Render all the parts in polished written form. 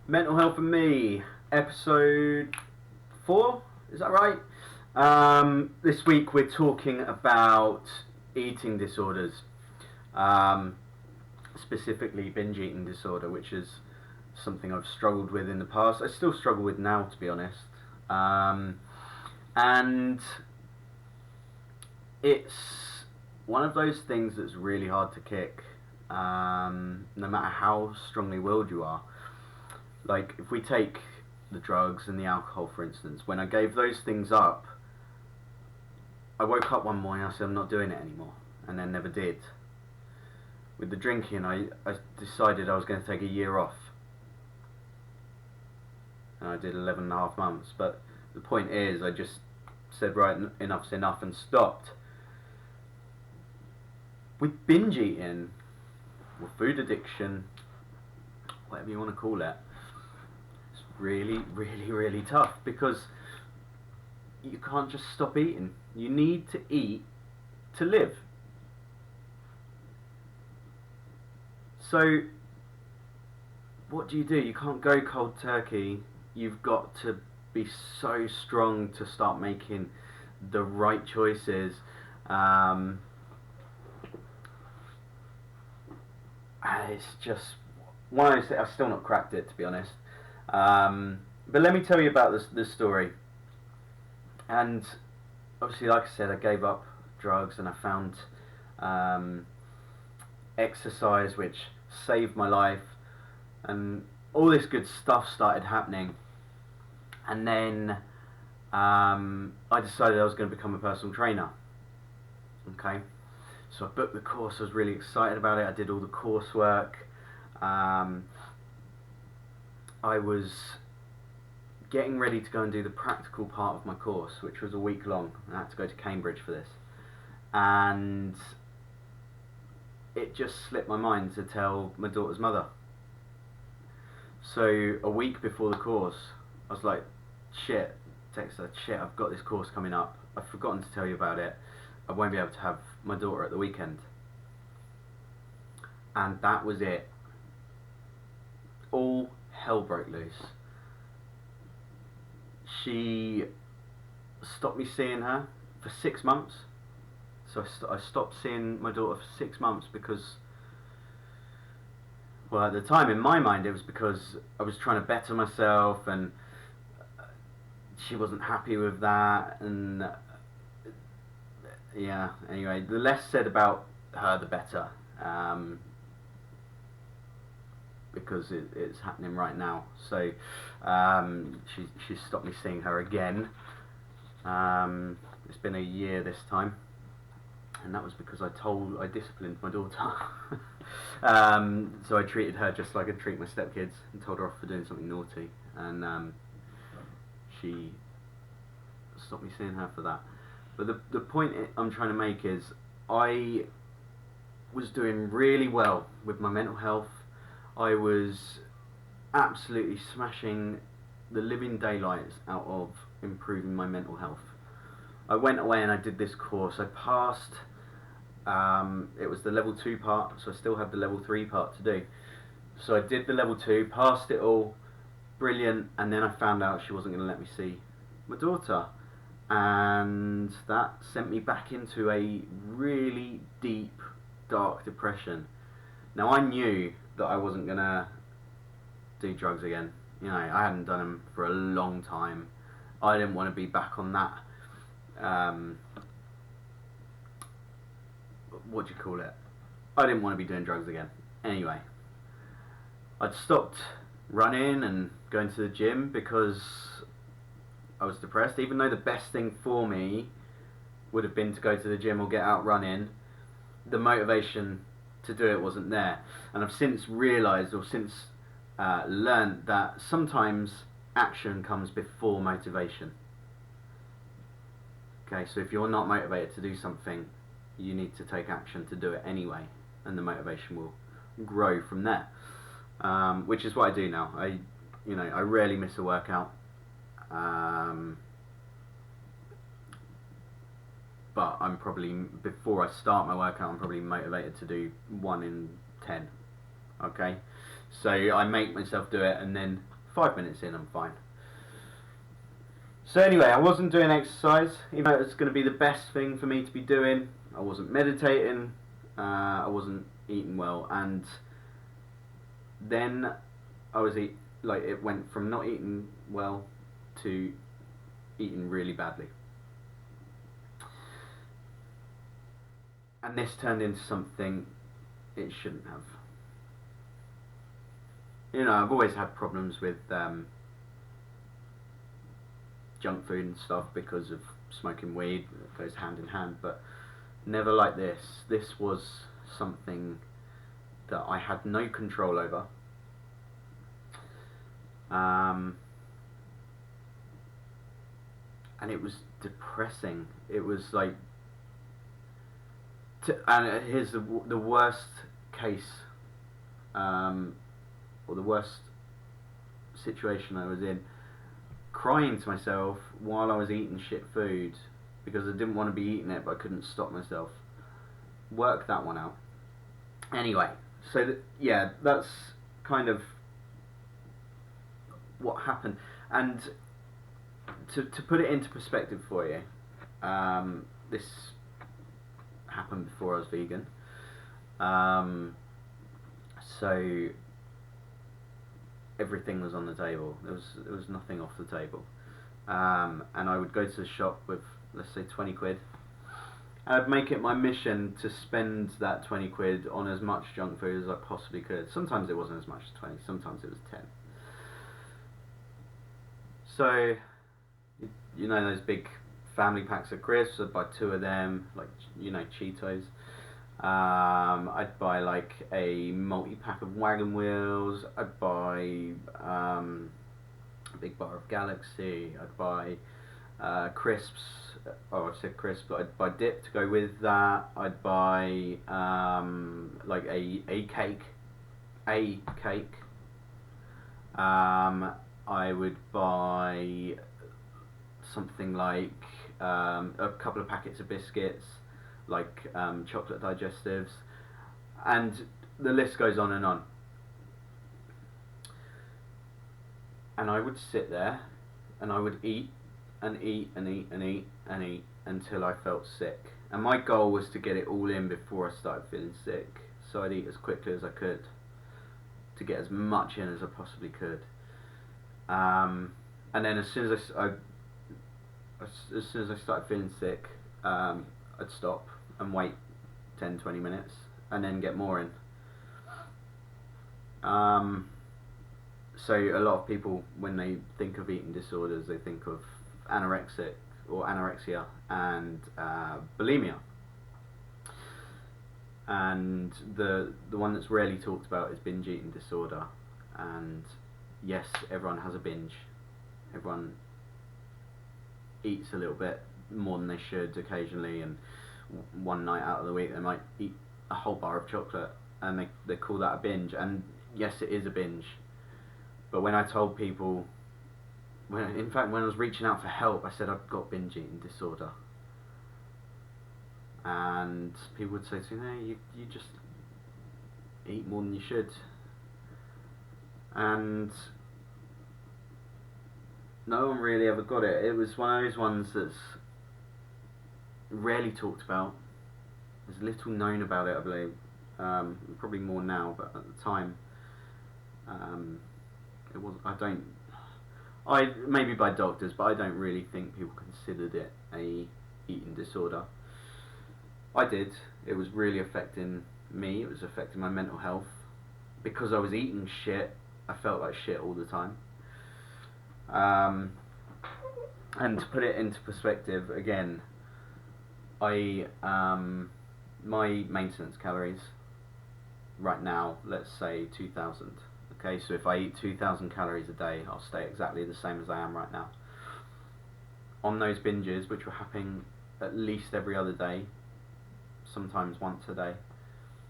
Mental Health and Me, episode 4, is that right? This week we're talking about eating disorders, um, specifically binge eating disorder, which is something I've struggled with in the past. I still struggle with now, to be honest. And it's one of those things that's really hard to kick, no matter how strongly willed you are. Like, if we take the drugs and the alcohol, for instance, when I gave those things up, I woke up one morning and I said I'm not doing it anymore, and then never did. With the drinking, I decided I was going to take a year off, and I did 11 and a half months. But the point is, I just said, right, enough's enough, and stopped. With binge eating, or food addiction, whatever you want to call it, it's really, really, really tough, because you can't just stop eating. You need to eat to live. So what do? You can't go cold turkey. You've got to be so strong to start making the right choices. It's just one of those things. I've still not cracked it, to be honest. But let me tell you about this story. And obviously, like I said, I gave up drugs and I found exercise, which saved my life, and all this good stuff started happening. And then I decided I was going to become a personal trainer. Okay, so I booked the course. I was really excited about it. I did all the coursework. I was getting ready to go and do the practical part of my course, which was a week long. I had to go to Cambridge for this, and it just slipped my mind to tell my daughter's mother. So a week before the course, I was like, shit, text her, shit, I've got this course coming up, I've forgotten to tell you about it, I won't be able to have my daughter at the weekend. And that was it. All hell broke loose. She stopped me seeing her for 6 months. So I stopped seeing my daughter for 6 months because, well, at the time in my mind it was because I was trying to better myself, and she wasn't happy with that. And yeah, anyway, the less said about her, the better, because it's happening right now. So she stopped me seeing her again. It's been a year this time, and that was because I disciplined my daughter. So I treated her just like I treat my stepkids, and told her off for doing something naughty, and she stopped me seeing her for that. But the point I'm trying to make is, I was doing really well with my mental health. I was absolutely smashing the living daylights out of improving my mental health. I went away and I did this course. I passed. It was the level 2 part, so I still have the level 3 part to do. So I did the level 2, passed it all, brilliant, and then I found out she wasn't going to let me see my daughter. And that sent me back into a really deep, dark depression. Now, I knew that I wasn't going to do drugs again. You know, I hadn't done them for a long time. I didn't want to be back on that, what do you call it? I didn't want to be doing drugs again. Anyway, I'd stopped running and going to the gym because I was depressed, even though the best thing for me would have been to go to the gym or get out running. The motivation to do it wasn't there. And I've since realised, or since learned, that sometimes action comes before motivation. Okay, so if you're not motivated to do something, you need to take action to do it anyway, and the motivation will grow from there. Which is what I do now. I rarely miss a workout. But I'm probably, before I start my workout, I'm probably motivated to do 1 in 10. Okay, so I make myself do it, and then 5 minutes in, I'm fine. So anyway, I wasn't doing exercise, even though it was going to be the best thing for me to be doing. I wasn't meditating, I wasn't eating well, and then it went from not eating well to eating really badly. And this turned into something it shouldn't have. You know, I've always had problems with junk food and stuff because of smoking weed. It goes hand in hand, but never like this. This was something that I had no control over. And it was depressing. It was like, and here's the worst case, or the worst situation I was in. Crying to myself while I was eating shit food because I didn't want to be eating it, but I couldn't stop myself. Work that one out. Anyway, so yeah, that's kind of what happened. And to put it into perspective for you, this happened before I was vegan. So everything was on the table. There was nothing off the table. And I would go to the shop with, let's say, 20 quid. And I'd make it my mission to spend that 20 quid on as much junk food as I possibly could. Sometimes it wasn't as much as 20, sometimes it was 10. So, you know those big family packs of crisps, I'd buy 2 of them, like, you know, Cheetos. I'd buy like a multi-pack of Wagon Wheels. I'd buy a big bar of Galaxy. I'd buy crisps. Oh, I said crisps, but I'd buy dip to go with that. I'd buy like a cake. I would buy something like a couple of packets of biscuits, like chocolate digestives, and the list goes on and on. And I would sit there and I would eat and eat and eat and eat and eat until I felt sick. And my goal was to get it all in before I started feeling sick, so I'd eat as quickly as I could to get as much in as I possibly could. And then as soon as I started feeling sick, I'd stop and wait 10-20 minutes and then get more in. So a lot of people, when they think of eating disorders, they think of anorexia and bulimia. And the one that's rarely talked about is binge eating disorder. And yes, everyone has a binge. Everyone eats a little bit more than they should occasionally, and one night out of the week they might eat a whole bar of chocolate, and they call that a binge. And yes, it is a binge. But when I told people, in fact when I was reaching out for help, I said I've got binge eating disorder, and people would say to me, no, you just eat more than you should. And no one really ever got it. It was one of those ones that's rarely talked about. There's little known about it, I believe. Probably more now, but at the time, it was. Maybe by doctors, but I don't really think people considered it a eating disorder. I did. It was really affecting me. It was affecting my mental health because I was eating shit. I felt like shit all the time. And to put it into perspective again, my maintenance calories right now, let's say 2,000. Okay, so if I eat 2,000 calories a day, I'll stay exactly the same as I am right now. On those binges, which were happening at least every other day, sometimes once a day,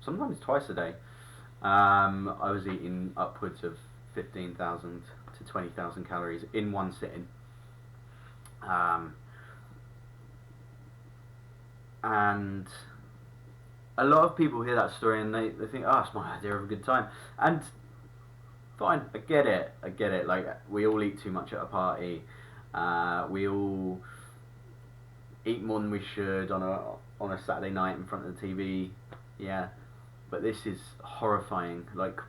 sometimes twice a day, I was eating upwards of 15,000 to 20,000 calories in one sitting. And a lot of people hear that story and they think, oh, it's my idea of a good time. And Fine, I get it. Like, we all eat too much at a party. We all eat more than we should on a Saturday night in front of the TV. Yeah, but this is horrifying. Like,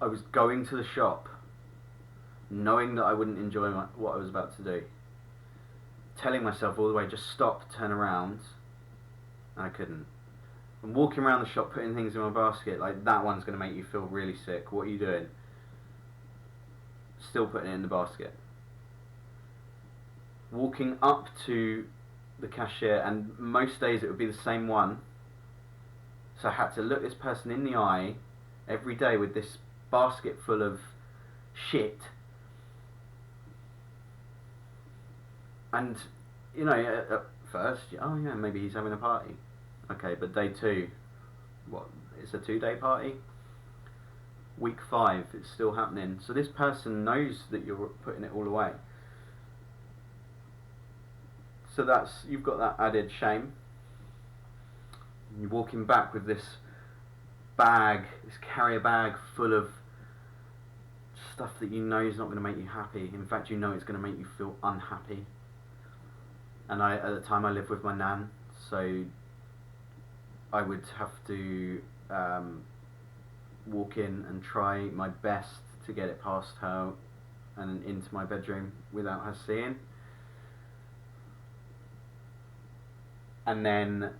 I was going to the shop, knowing that I wouldn't enjoy what I was about to do, telling myself all the way, just stop, turn around, and I couldn't. I'm walking around the shop putting things in my basket, like, that one's going to make you feel really sick. What are you doing? Still putting it in the basket. Walking up to the cashier, and most days it would be the same one. So I had to look this person in the eye every day with this basket full of shit. And, you know, at first, oh yeah, maybe he's having a party. Okay, but day 2, what? It's a 2-day party? Week 5, it's still happening. So this person knows that you're putting it all away. So you've got that added shame. You're walking back with this carrier bag full of stuff that you know is not going to make you happy. In fact, you know it's going to make you feel unhappy. And at the time I lived with my nan, so I would have to walk in and try my best to get it past her and into my bedroom without her seeing. And then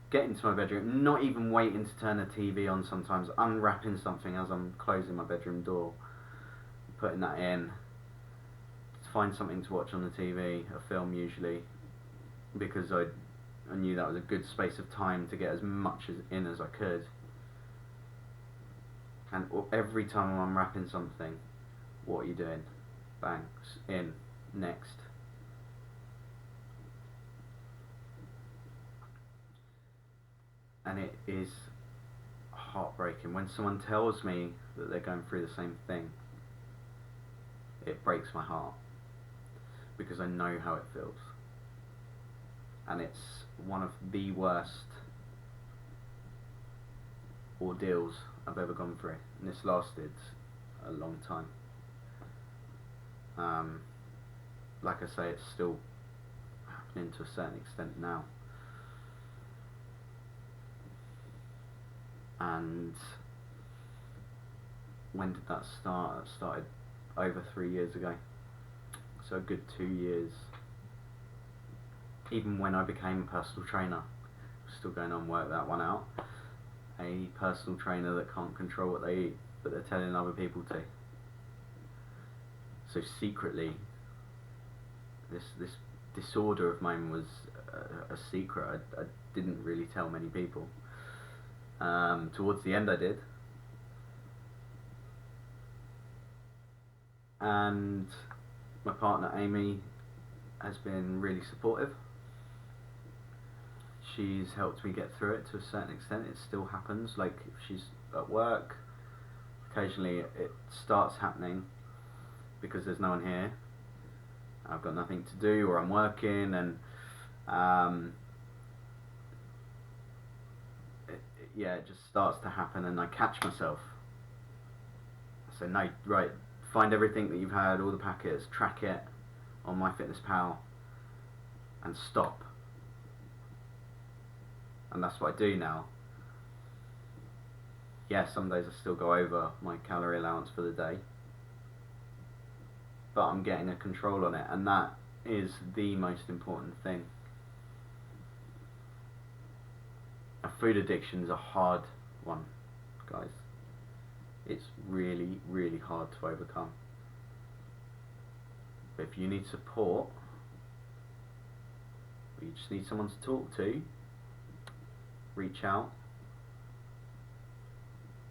get into my bedroom, not even waiting to turn the TV on sometimes, unwrapping something as I'm closing my bedroom door, putting that in, to find something to watch on the TV, a film usually, because I knew that was a good space of time to get as much in as I could. And every time I'm unwrapping something, what are you doing? Bang, in, next. And it is heartbreaking when someone tells me that they're going through the same thing. It breaks my heart because I know how it feels, and it's one of the worst ordeals I've ever gone through, and this lasted a long time. Like I say, it's still happening to a certain extent now. And when did that start? It started over 3 years ago. So a good 2 years. Even when I became a personal trainer, I'm still going on work that one out. A personal trainer that can't control what they eat, but they're telling other people to. So secretly, this disorder of mine was a secret. I didn't really tell many people. Towards the end I did. And my partner Amy has been really supportive. She's helped me get through it to a certain extent. It still happens, like if she's at work, occasionally it starts happening because there's no one here. I've got nothing to do, or I'm working, and it just starts to happen, and I catch myself. So no, right, find everything that you've had, all the packets, track it on MyFitnessPal, and stop. And that's what I do now. Yeah, some days I still go over my calorie allowance for the day, but I'm getting a control on it, and that is the most important thing. A food addiction is a hard one, guys. It's really, really hard to overcome. But if you need support, or you just need someone to talk to, reach out.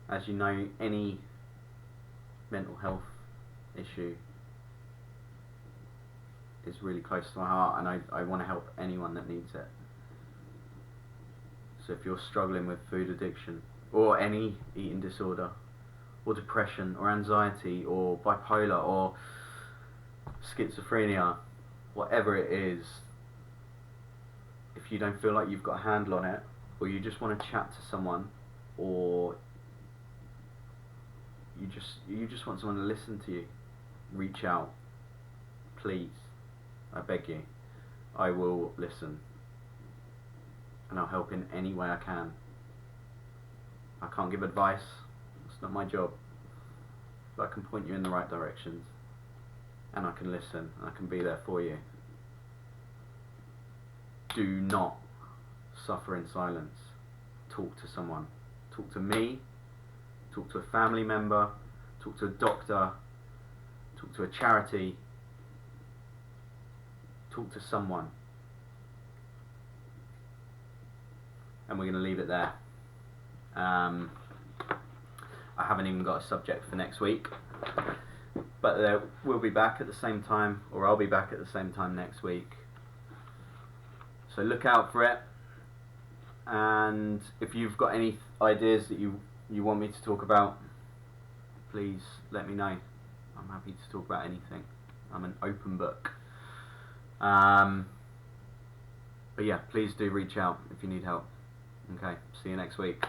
As you know, any mental health issue is really close to my heart, and I want to help anyone that needs it. So if you're struggling with food addiction, or any eating disorder, or depression, or anxiety, or bipolar, or schizophrenia, whatever it is, if you don't feel like you've got a handle on it, or you just want to chat to someone, or you just want someone to listen to you, reach out. Please, I beg you. I will listen, and I'll help in any way I can. I can't give advice, it's not my job, but I can point you in the right directions, and I can listen, and I can be there for you. Do not suffer in silence. Talk to someone. Talk to me, talk to a family member, talk to a doctor, talk to a charity, talk to someone. And we're going to leave it there. I haven't even got a subject for next week, but we'll be back at the same time, or I'll be back at the same time next week. So look out for it. And if you've got any ideas that you want me to talk about, please let me know. I'm happy to talk about anything. I'm an open book. But yeah, please do reach out if you need help. Okay, see you next week.